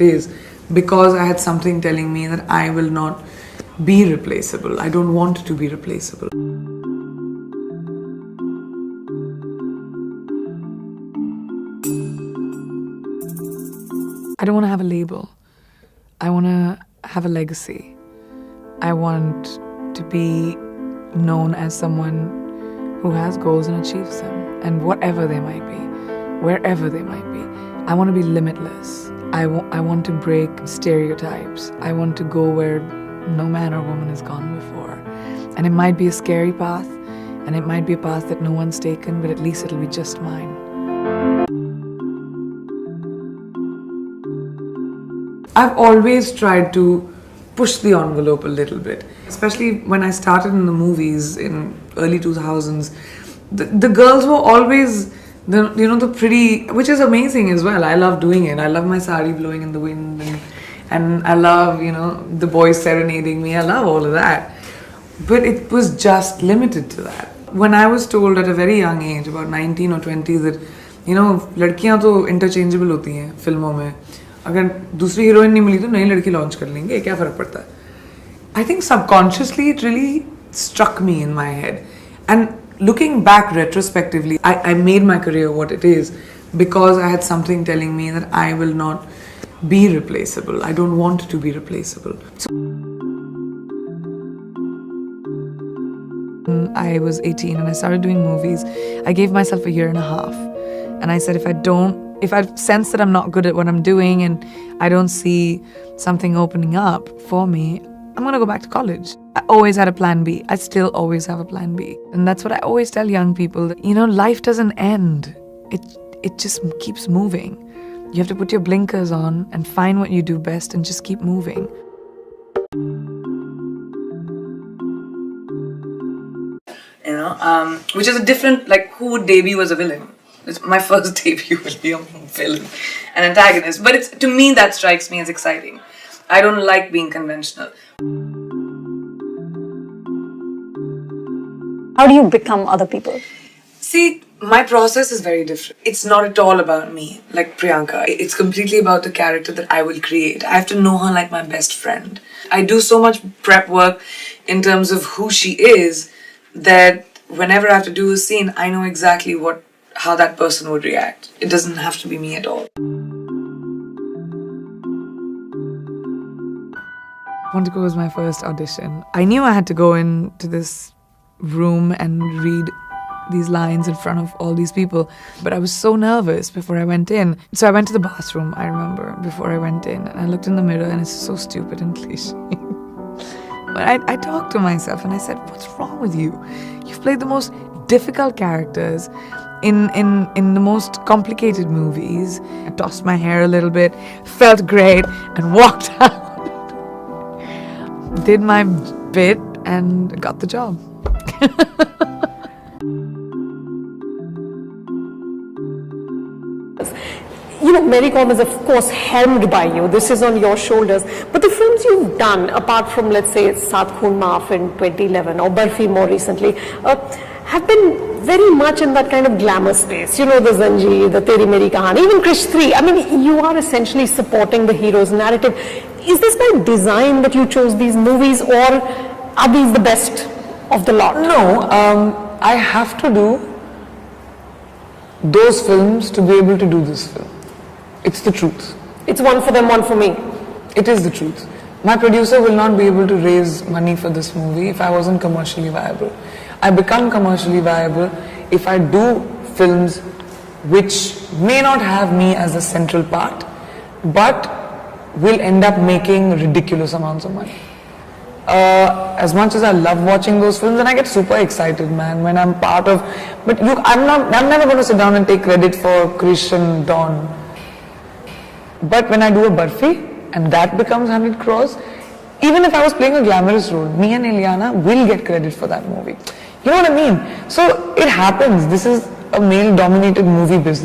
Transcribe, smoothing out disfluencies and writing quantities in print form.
is because I had something telling me that I will not be replaceable. I don't want to be replaceable. I don't want to have a label. I want to have a legacy. I want to be known as someone who has goals and achieves them, and whatever they might be, wherever they might be. I want to be limitless. I want to break stereotypes. I want to go where no man or woman has gone before. And it might be a scary path, and it might be a path that no one's taken, but at least it'll be just mine. I've always tried to push the envelope a little bit, especially when I started in the movies in early 2000s. The girls were always the pretty, which is amazing as well. I love doing it. I love my sari blowing in the wind, and I love, the boys serenading me. I love all of that. But it was just limited to that. When I was told at a very young age, about 19 or 20, that, लड़कियां तो interchangeable होती हैं फिल्मों में. अगर दूसरी heroine नहीं मिली तो नई लड़की लॉन्च कर लेंगे, क्या फर्क पड़ता है? I think subconsciously it really struck me in my head. And looking back retrospectively, I made my career what it is because I had something telling me that I will not be replaceable. I don't want to be replaceable. So I was 18 and I started doing movies. I gave myself a year and a half. And I said, if I sense that I'm not good at what I'm doing and I don't see something opening up for me, I'm going to go back to college. I always had a plan B. I still always have a plan B. And that's what I always tell young people, that, life doesn't end. It just keeps moving. You have to put your blinkers on and find what you do best and just keep moving. Which is a different, who would debut as a villain? It's my first debut will be a villain, an antagonist. But to me, that strikes me as exciting. I don't like being conventional. How do you become other people? See, my process is very different. It's not at all about me, like Priyanka. It's completely about the character that I will create. I have to know her like my best friend. I do so much prep work in terms of who she is that whenever I have to do a scene, I know exactly how that person would react. It doesn't have to be me at all. Quantico was my first audition. I knew I had to go into this room and read these lines in front of all these people, but I was so nervous before I went in. So I went to the bathroom, I remember, before I went in, and I looked in the mirror, and it's so stupid and cliche. But I talked to myself and I said, what's wrong with you? You've played the most difficult characters in the most complicated movies. I tossed my hair a little bit, felt great, and walked out. Did my bit and got the job. Mary Kom is of course helmed by you. This is on your shoulders. But the films you've done, apart from, let's say, Saath Khoon Maaf in 2011 or Barfi more recently, have been very much in that kind of glamour space. The Zanjeer, the Teri Meri Kahani, even Krish 3. I mean, you are essentially supporting the hero's narrative. Is this by design that you chose these movies, or are these the best of the lot? No, I have to do those films to be able to do this film. It's the truth. It's one for them, one for me. It is the truth. My producer will not be able to raise money for this movie if I wasn't commercially viable. I become commercially viable if I do films which may not have me as a central part, but will end up making ridiculous amounts of money. As much as I love watching those films, and I get super excited, man, when I'm part of. But I'm never going to sit down and take credit for Krish and Dawn. But when I do a Barfi and that becomes 100 crores, even if I was playing a glamorous role, me and Ileana will get credit for that movie. You know what I mean? So it happens. This is a male-dominated movie business.